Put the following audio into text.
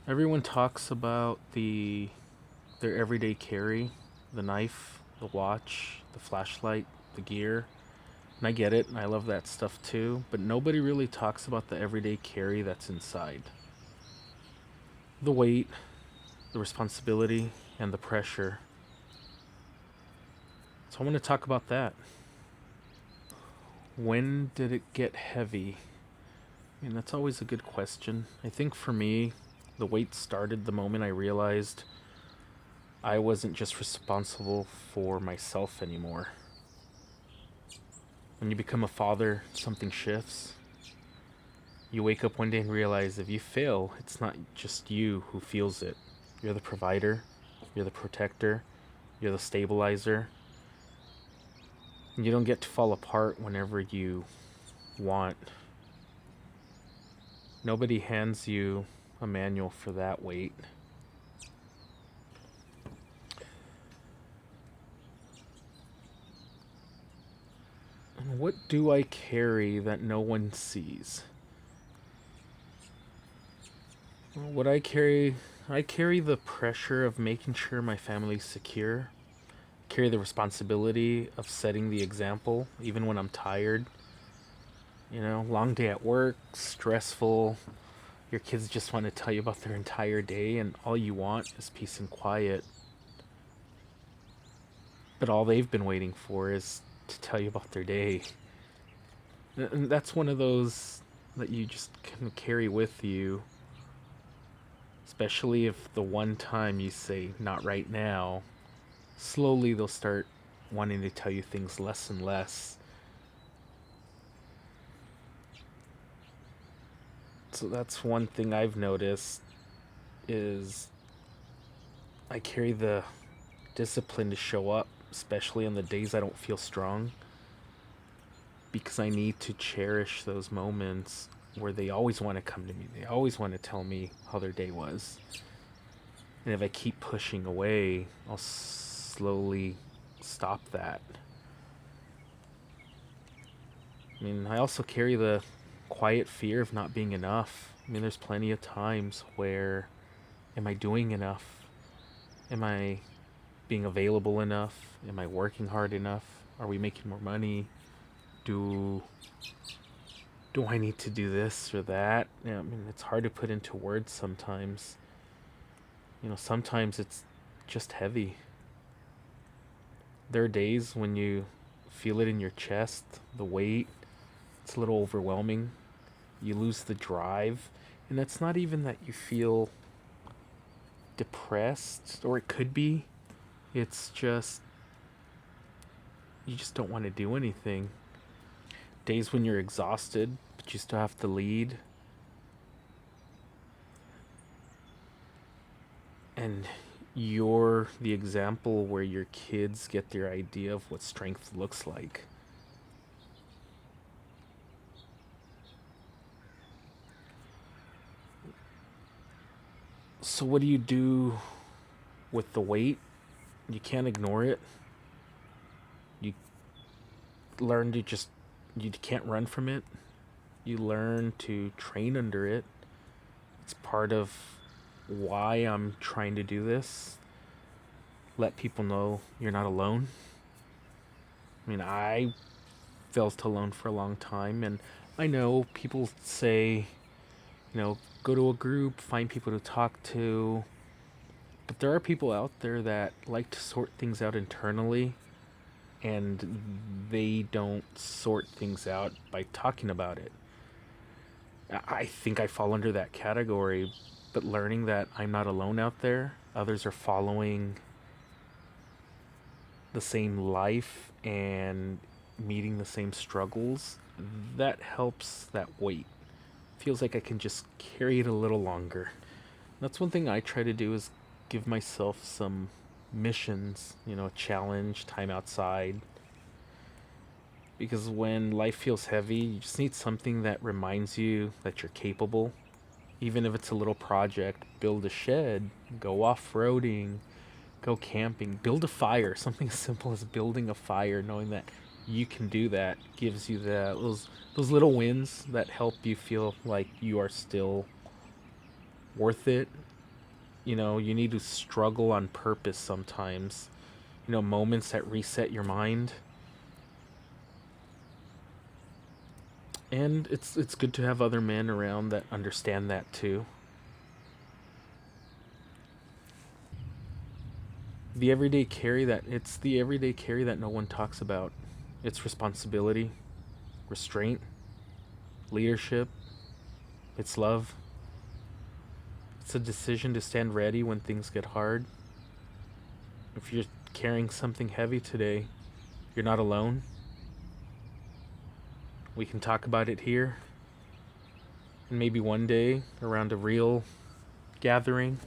Everyone talks about their everyday carry, the knife, the watch, the flashlight, the gear. And I get it, and I love that stuff too, but nobody really talks about the everyday carry that's inside. The weight, the responsibility, and the pressure. So I want to talk about that. When did it get heavy? I mean, that's always a good question. I think for me, the weight started the moment I realized I wasn't just responsible for myself anymore. When you become a father, something shifts. You wake up one day and realize if you fail, it's not just you who feels it. You're the provider, you're the protector, you're the stabilizer. And you don't get to fall apart whenever you want. Nobody hands you a manual for that weight. And what do I carry that no one sees? Well, what I carry the pressure of making sure my family's secure. Carry the responsibility of setting the example, even when I'm tired. Long day at work, stressful. Your kids just want to tell you about their entire day, and all you want is peace and quiet. But all they've been waiting for is to tell you about their day. And that's one of those that you just can carry with you, especially if the one time you say, not right now, slowly they'll start wanting to tell you things less and less. So that's one thing I've noticed is I carry the discipline to show up, especially on the days I don't feel strong, because I need to cherish those moments where they always want to come to me. They always want to tell me how their day was. And if I keep pushing away, I'll slowly stop that. I mean, I also carry the quiet fear of not being enough. I mean, there's plenty of times where, am I doing enough? Am I being available enough? Am I working hard enough? Are we making more money? Do do I need to do this or that? Yeah, I mean, it's hard to put into words sometimes. Sometimes it's just heavy. There are days when you feel it in your chest, the weight, it's a little overwhelming. You lose the drive, and it's not even that you feel depressed, or it could be. It's just you just don't want to do anything. Days when you're exhausted, but you still have to lead. And you're the example where your kids get their idea of what strength looks like. So, what do you do with the weight? You can't ignore it. You learn to just, you can't run from it. You learn to train under it. It's part of why I'm trying to do this. Let people know you're not alone. I mean, I felt alone for a long time, and I know people say, go to a group, find people to talk to. But there are people out there that like to sort things out internally, and they don't sort things out by talking about it. I think I fall under that category, but learning that I'm not alone out there, others are following the same life and meeting the same struggles, that helps that weight. Feels like I can just carry it a little longer. That's one thing I try to do is give myself some missions, a challenge, time outside. Because when life feels heavy, you just need something that reminds you that you're capable. Even if it's a little project, build a shed, go off roading, go camping, build a fire. Something as simple as building a fire, knowing that you can do that gives you those little wins that help you feel like you are still worth it. You need to struggle on purpose sometimes. Moments that reset your mind. And it's good to have other men around that understand that too. It's the everyday carry that no one talks about. It's responsibility, restraint, leadership, it's love. It's a decision to stand ready when things get hard. If you're carrying something heavy today, you're not alone. We can talk about it here. And maybe one day, around a real gathering,